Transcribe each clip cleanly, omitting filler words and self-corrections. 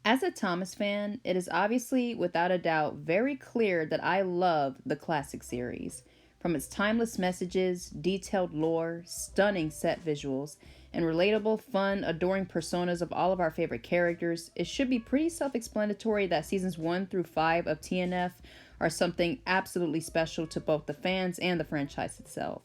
As a Thomas fan, it is obviously, without a doubt, very clear that I love the classic series. From its timeless messages, detailed lore, stunning set visuals, and relatable, fun, adoring personas of all of our favorite characters, it should be pretty self explanatory that seasons 1 through 5 of TNF are something absolutely special to both the fans and the franchise itself.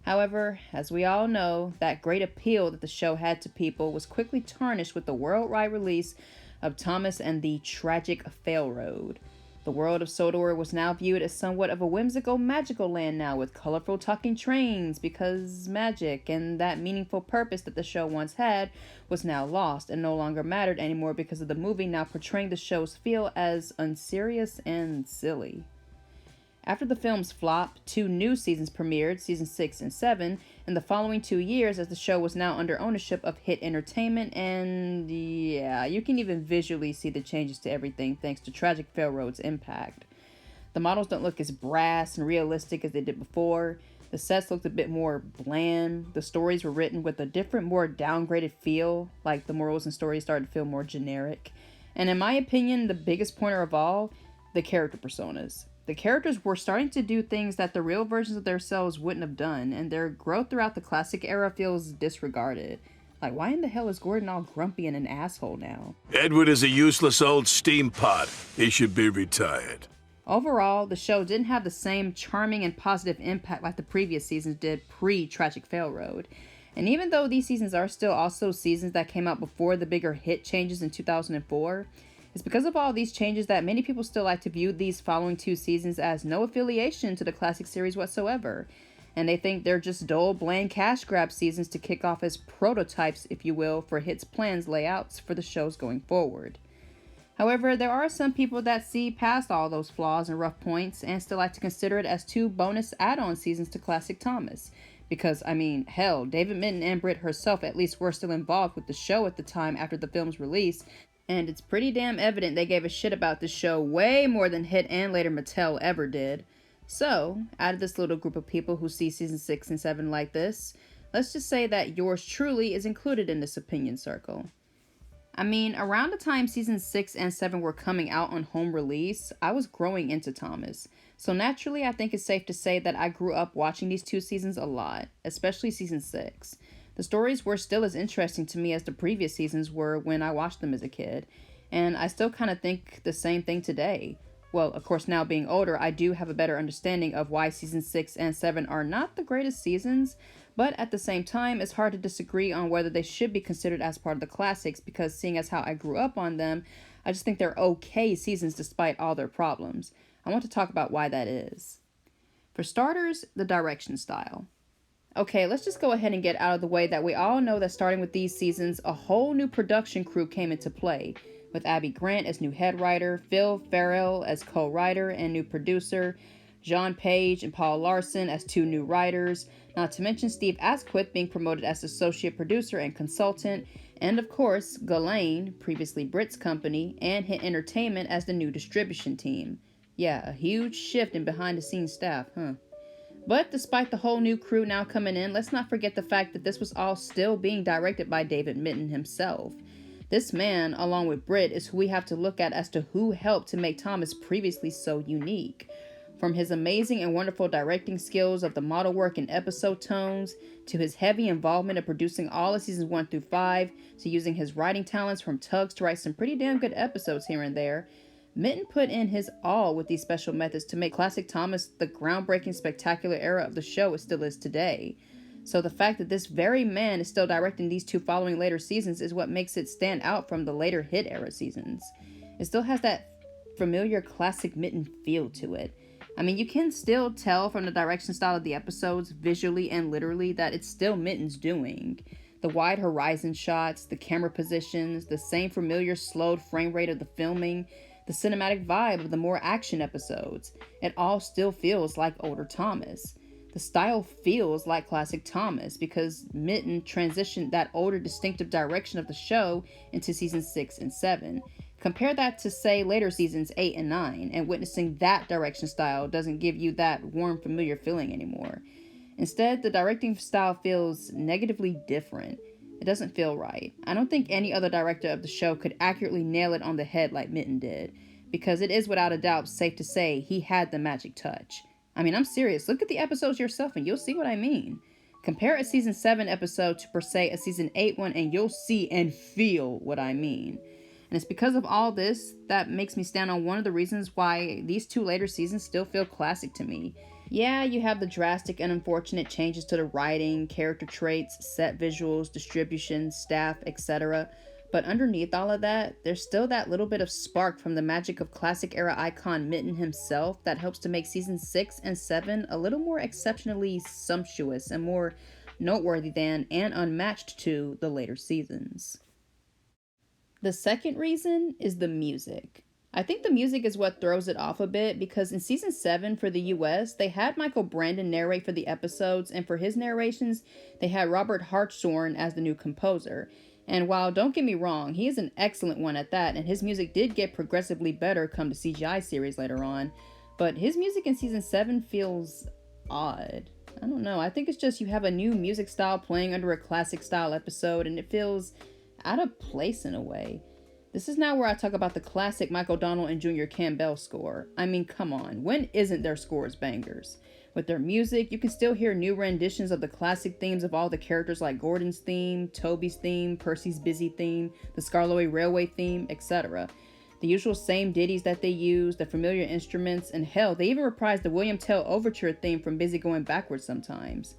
However, as we all know, that great appeal that the show had to people was quickly tarnished with the worldwide release of Thomas and the tragic Failroad. The world of Sodor was now viewed as somewhat of a whimsical, magical land now with colorful talking trains because magic and that meaningful purpose that the show once had was now lost and no longer mattered anymore because of the movie now portraying the show's feel as unserious and silly. After the film's flop, 2 new seasons premiered, season 6 and 7, in the following 2 years as the show was now under ownership of Hit Entertainment, and yeah, you can even visually see the changes to everything thanks to Tragic Failroad's impact. The models don't look as brass and realistic as they did before, the sets looked a bit more bland, the stories were written with a different, more downgraded feel, like the morals and stories started to feel more generic, and in my opinion, the biggest pointer of all, the character personas. The characters were starting to do things that the real versions of themselves wouldn't have done, and their growth throughout the classic era feels disregarded. Like, why in the hell is Gordon all grumpy and an asshole now? Edward is a useless old steam pot. He should be retired. Overall, the show didn't have the same charming and positive impact like the previous seasons did pre-Tragic Failroad. And even though these seasons are still also seasons that came out before the bigger hit changes in 2004, it's because of all these changes that many people still like to view these following 2 seasons as no affiliation to the classic series whatsoever. And they think they're just dull, bland cash grab seasons to kick off as prototypes, if you will, for Hit's plans layouts for the shows going forward. However, there are some people that see past all those flaws and rough points and still like to consider it as 2 bonus add-on seasons to Classic Thomas. Because, I mean, hell, David Minton and Britt herself at least were still involved with the show at the time after the film's release, and it's pretty damn evident they gave a shit about the show way more than Hit and later Mattel ever did. So, out of this little group of people who see season 6 and 7 like this, let's just say that yours truly is included in this opinion circle. I mean, around the time season 6 and 7 were coming out on home release, I was growing into Thomas. So naturally, I think it's safe to say that I grew up watching these 2 seasons a lot, especially season 6. The stories were still as interesting to me as the previous seasons were when I watched them as a kid, and I still kind of think the same thing today. Well, of course, now being older, I do have a better understanding of why season 6 and 7 are not the greatest seasons, but at the same time, it's hard to disagree on whether they should be considered as part of the classics because seeing as how I grew up on them, I just think they're okay seasons despite all their problems. I want to talk about why that is. For starters, the direction style. Okay, let's just go ahead and get out of the way that we all know that starting with these seasons, a whole new production crew came into play, with Abby Grant as new head writer, Phil Farrell as co-writer and new producer, John Page and Paul Larson as 2 new writers, not to mention Steve Asquith being promoted as associate producer and consultant, and of course, Ghislaine, previously Britt's company, and Hit Entertainment as the new distribution team. Yeah, a huge shift in behind-the-scenes staff, huh? But despite the whole new crew now coming in, let's not forget the fact that this was all still being directed by David Minton himself. This man, along with Britt, is who we have to look at as to who helped to make Thomas previously so unique. From his amazing and wonderful directing skills of the model work and episode tones, to his heavy involvement of producing all of seasons 1 through 5, to using his writing talents from tugs to write some pretty damn good episodes here and there, Minton put in his all with these special methods to make Classic Thomas the groundbreaking, spectacular era of the show it still is today. So the fact that this very man is still directing these 2 following later seasons is what makes it stand out from the later Hit era seasons. It still has that familiar classic Minton feel to it. I mean, you can still tell from the direction style of the episodes, visually and literally, that it's still Minton's doing. The wide horizon shots, the camera positions, the same familiar slowed frame rate of the filming, the cinematic vibe of the more action episodes. It all still feels like older Thomas. The style feels like classic Thomas because Minton transitioned that older distinctive direction of the show into seasons 6 and 7. Compare that to, say, later seasons 8 and 9, and witnessing that direction style doesn't give you that warm, familiar feeling anymore. Instead, the directing style feels negatively different. It doesn't feel right. I don't think any other director of the show could accurately nail it on the head like Mitten did, because it is without a doubt safe to say he had the magic touch. I mean, I'm serious. Look at the episodes yourself and you'll see what I mean. Compare a season 7 episode to per se a season 8 one and you'll see and feel what I mean. And it's because of all this that makes me stand on one of the reasons why these 2 later seasons still feel classic to me. Yeah, you have the drastic and unfortunate changes to the writing, character traits, set visuals, distribution, staff, etc. But underneath all of that, there's still that little bit of spark from the magic of classic era icon Mitten himself that helps to make seasons 6 and 7 a little more exceptionally sumptuous and more noteworthy than and unmatched to the later seasons. The second reason is the music. I think the music is what throws it off a bit because in season 7 for the US, they had Michael Brandon narrate for the episodes, and for his narrations, they had Robert Hartshorn as the new composer. And while don't get me wrong, he is an excellent one at that, and his music did get progressively better come the CGI series later on, but his music in season 7 feels odd. I don't know, I think it's just you have a new music style playing under a classic style episode, and it feels out of place in a way. This is now where I talk about the classic Michael Donald and Junior Campbell score. I mean, come on, when isn't their scores bangers? With their music, you can still hear new renditions of the classic themes of all the characters like Gordon's theme, Toby's theme, Percy's busy theme, the Skarloey Railway theme, etc. The usual same ditties that they use, the familiar instruments, and hell, they even reprise the William Tell Overture theme from Busy Going Backwards sometimes.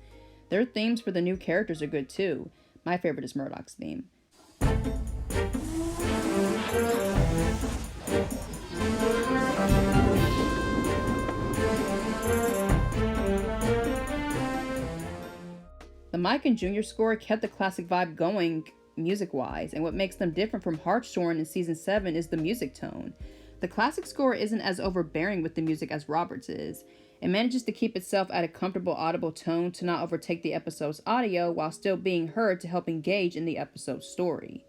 Their themes for the new characters are good too. My favorite is Murdoch's theme. The Mike and Junior score kept the classic vibe going music-wise, and what makes them different from Hartshorn in season 7 is the music tone. The classic score isn't as overbearing with the music as Roberts is. It manages to keep itself at a comfortable audible tone to not overtake the episode's audio while still being heard to help engage in the episode's story.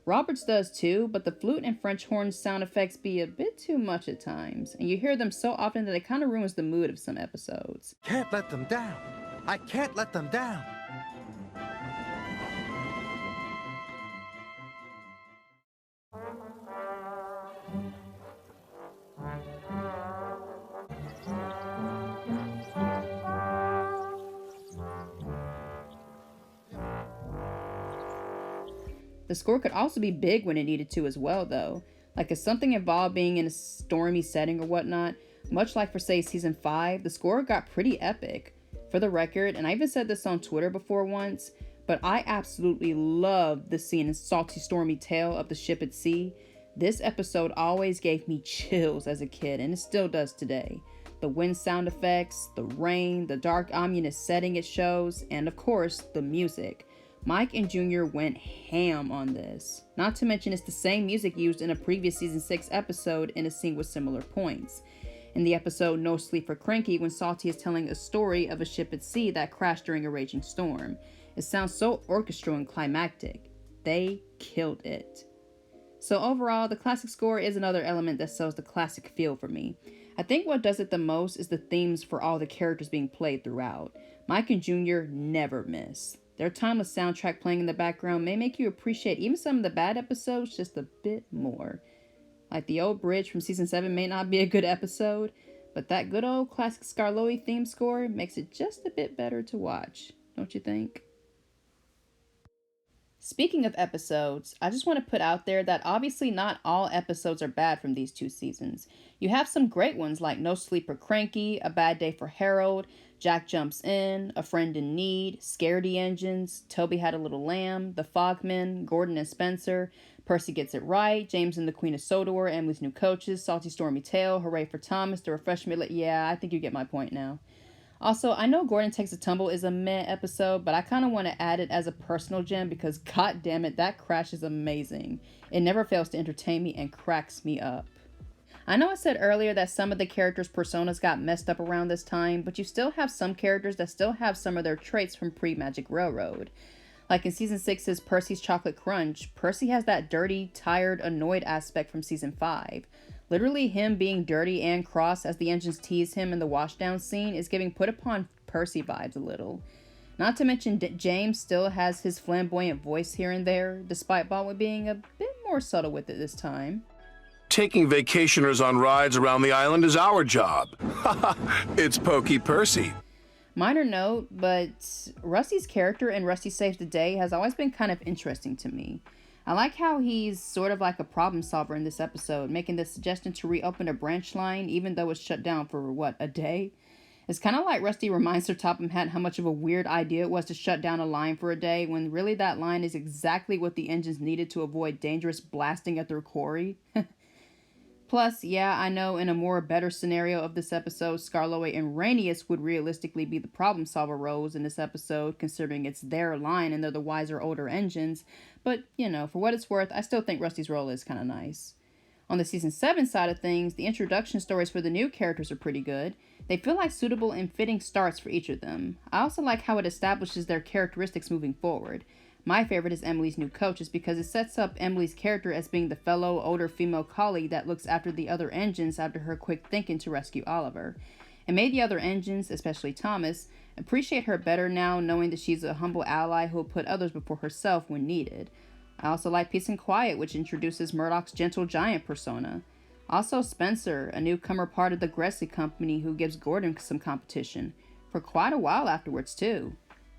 Roberts does too, but the flute and French horn sound effects be a bit too much at times, and you hear them so often that it kind of ruins the mood of some episodes. Can't let them down. I can't let them down. The score could also be big when it needed to as well, though. Like if something involved being in a stormy setting or whatnot, much like for say season 5, the score got pretty epic. For the record, and I even said this on Twitter before once, but I absolutely loved the scene in Salty Stormy Tale of the Ship at Sea. This episode always gave me chills as a kid, and it still does today. The wind sound effects, the rain, the dark ominous setting it shows, and of course, the music. Mike and Junior went ham on this. Not to mention it's the same music used in a previous season 6 episode in a scene with similar points. In the episode No Sleep for Cranky, when Salty is telling a story of a ship at sea that crashed during a raging storm. It sounds so orchestral and climactic. They killed it. So overall, the classic score is another element that sells the classic feel for me. I think what does it the most is the themes for all the characters being played throughout. Mike and Junior never miss. Their timeless soundtrack playing in the background may make you appreciate even some of the bad episodes just a bit more. Like the old bridge from season 7 may not be a good episode, but that good old classic Skarloey theme score makes it just a bit better to watch, don't you think? Speaking of episodes, I just want to put out there that obviously not all episodes are bad from these 2 seasons. You have some great ones like No Sleep or Cranky, A Bad Day for Harold, Jack Jumps In, A Friend in Need, Scaredy Engines, Toby Had a Little Lamb, The Fogmen, Gordon and Spencer, Percy Gets It Right, James and the Queen of Sodor, Emily's New Coaches, Salty Stormy Tale, Hooray for Thomas, The Refreshment. Yeah, I think you get my point now. Also, I know Gordon Takes a Tumble is a meh episode, but I kind of want to add it as a personal gem because god damn it, that crash is amazing. It never fails to entertain me and cracks me up. I know I said earlier that some of the characters' personas got messed up around this time, but you still have some characters that still have some of their traits from pre-Magic Railroad. Like in season 6's Percy's Chocolate Crunch, Percy has that dirty, tired, annoyed aspect from season 5. Literally him being dirty and cross as the engines tease him in the washdown scene is giving Put Upon Percy vibes a little. Not to mention James still has his flamboyant voice here and there, despite Baldwin being a bit more subtle with it this time. Taking vacationers on rides around the island is our job. It's Pokey Percy. Minor note, but Rusty's character in Rusty Saves the Day has always been kind of interesting to me. I like how he's sort of like a problem solver in this episode, making the suggestion to reopen a branch line even though it's shut down for, a day? It's kind of like Rusty reminds Sir Topham Hatt how much of a weird idea it was to shut down a line for a day, when really that line is exactly what the engines needed to avoid dangerous blasting at their quarry. Plus, yeah, I know in a better scenario of this episode, Skarloey and Rhaenys would realistically be the problem solver roles in this episode, considering it's their line and they're the wiser, older engines. But, for what it's worth, I still think Rusty's role is kind of nice. On the Season 7 side of things, the introduction stories for the new characters are pretty good. They feel like suitable and fitting starts for each of them. I also like how it establishes their characteristics moving forward. My favorite is Emily's new coach, is because it sets up Emily's character as being the fellow, older female colleague that looks after the other engines after her quick thinking to rescue Oliver. It made the other engines, especially Thomas, appreciate her better now, knowing that she's a humble ally who will put others before herself when needed. I also like Peace and Quiet, which introduces Murdoch's gentle giant persona. Also Spencer, a newcomer part of the Gressley Company who gives Gordon some competition, for quite a while afterwards too.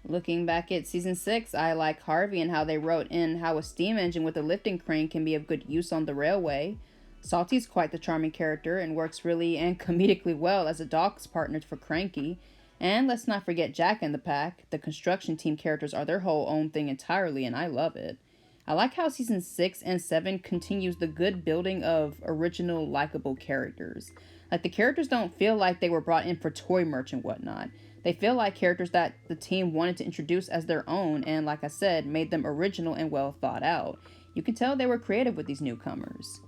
Looking back at Season 6, I like Harvey and how they wrote in how a steam engine with a lifting crane can be of good use on the railway. Salty's quite the charming character and works really and comedically well as a dog's partner for Cranky. And let's not forget Jack and the Pack. The construction team characters are their whole own thing entirely, and I love it. I like how Season 6 and 7 continues the good building of original, likable characters. Like, the characters don't feel like they were brought in for toy merch and whatnot. They feel like characters that the team wanted to introduce as their own, and like I said, made them original and well thought out. You can tell they were creative with these newcomers.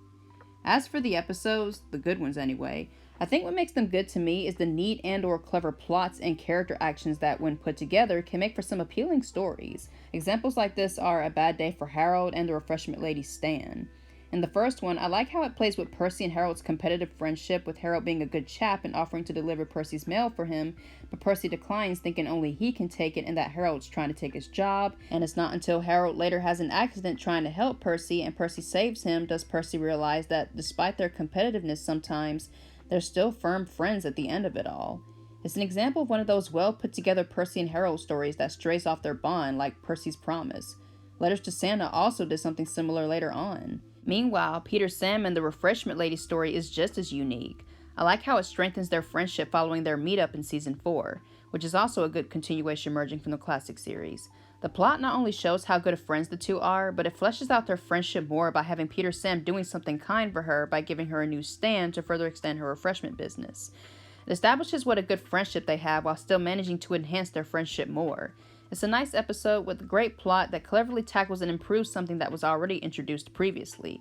As for the episodes, the good ones anyway, I think what makes them good to me is the neat and or clever plots and character actions that, when put together, can make for some appealing stories. Examples like this are A Bad Day for Harold and The Refreshment Lady Stan. In the first one, I like how it plays with Percy and Harold's competitive friendship, with Harold being a good chap and offering to deliver Percy's mail for him, but Percy declines, thinking only he can take it and that Harold's trying to take his job. And it's not until Harold later has an accident trying to help Percy and Percy saves him does Percy realize that despite their competitiveness sometimes, they're still firm friends at the end of it all. It's an example of one of those well put together Percy and Harold stories that strays off their bond, like Percy's Promise. Letters to Santa also did something similar later on. Meanwhile, Peter Sam and the Refreshment Lady story is just as unique. I like how it strengthens their friendship following their meetup in Season 4, which is also a good continuation emerging from the classic series. The plot not only shows how good of friends the two are, but it fleshes out their friendship more by having Peter Sam doing something kind for her by giving her a new stand to further extend her refreshment business. It establishes what a good friendship they have while still managing to enhance their friendship more. It's a nice episode with a great plot that cleverly tackles and improves something that was already introduced previously.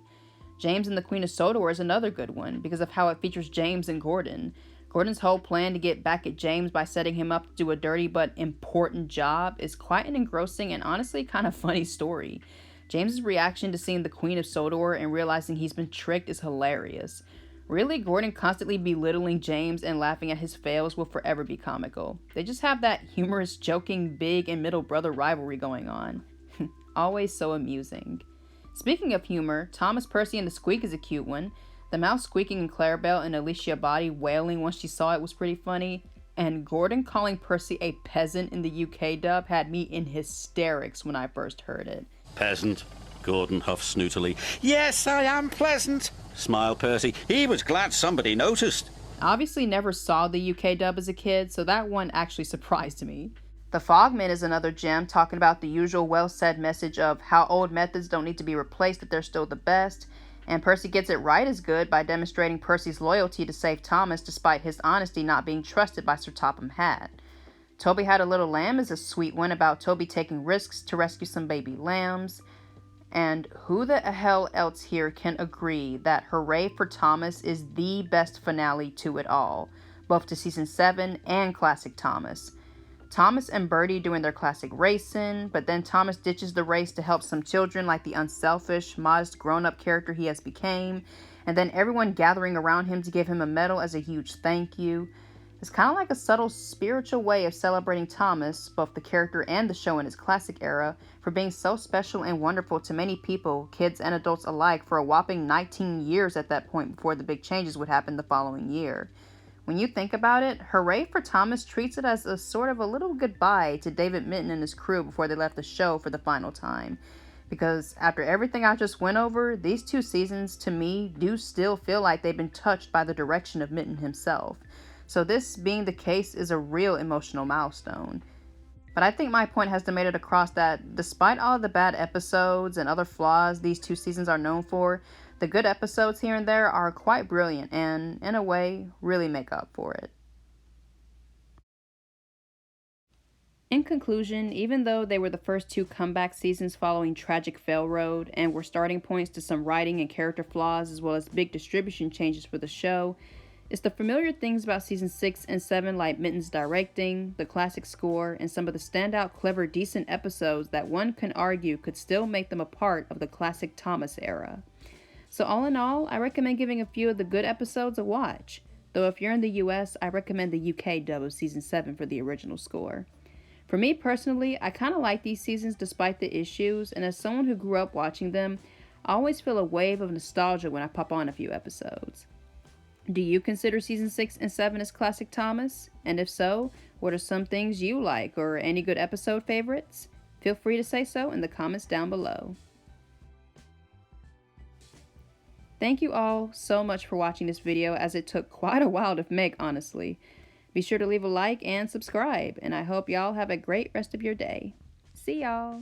James and the Queen of Sodor is another good one because of how it features James and Gordon. Gordon's whole plan to get back at James by setting him up to do a dirty but important job is quite an engrossing and honestly kind of funny story. James's reaction to seeing the Queen of Sodor and realizing he's been tricked is hilarious. Really, Gordon constantly belittling James and laughing at his fails will forever be comical. They just have that humorous, joking, big and middle brother rivalry going on. Always so amusing. Speaking of humor, Thomas Percy and the Squeak is a cute one. The mouse squeaking in Clarabelle and Alicia Body wailing once she saw it was pretty funny. And Gordon calling Percy a peasant in the UK dub had me in hysterics when I first heard it. Peasant, Gordon huffs snootily. Yes, I am pleasant, smiled Percy. He was glad somebody noticed. Obviously never saw the UK dub as a kid, so that one actually surprised me. The Fogman is another gem, talking about the usual well-said message of how old methods don't need to be replaced if they're still the best, and Percy gets it right as good by demonstrating Percy's loyalty to save Thomas despite his honesty not being trusted by Sir Topham Hatt. Toby Had a Little Lamb is a sweet one about Toby taking risks to rescue some baby lambs. And who the hell else here can agree that Hooray for Thomas is the best finale to it all, both to Season 7 and Classic Thomas. Thomas and Bertie doing their classic racing, but then Thomas ditches the race to help some children like the unselfish, modest grown-up character he has became, and then everyone gathering around him to give him a medal as a huge thank you. It's kind of like a subtle spiritual way of celebrating Thomas, both the character and the show in its classic era, for being so special and wonderful to many people, kids and adults alike, for a whopping 19 years at that point before the big changes would happen the following year. When you think about it, Hooray for Thomas treats it as a sort of a little goodbye to David Mitton and his crew before they left the show for the final time. Because after everything I just went over, these 2 seasons to me do still feel like they've been touched by the direction of Mitton himself. So this being the case is a real emotional milestone. But I think my point has made it across that despite all the bad episodes and other flaws these 2 seasons are known for, the good episodes here and there are quite brilliant and, in a way, really make up for it. In conclusion, even though they were the first 2 comeback seasons following tragic Failroad and were starting points to some writing and character flaws as well as big distribution changes for the show, it's the familiar things about season 6 and 7 like Mitton's directing, the classic score, and some of the standout, clever, decent episodes that one can argue could still make them a part of the classic Thomas era. So all in all, I recommend giving a few of the good episodes a watch, though if you're in the US, I recommend the UK dub of season 7 for the original score. For me personally, I kind of like these seasons despite the issues, and as someone who grew up watching them, I always feel a wave of nostalgia when I pop on a few episodes. Do you consider season 6 and 7 as classic Thomas? And if so, what are some things you like or any good episode favorites? Feel free to say so in the comments down below. Thank you all so much for watching this video, as it took quite a while to make, honestly. Be sure to leave a like and subscribe, and I hope y'all have a great rest of your day. See y'all!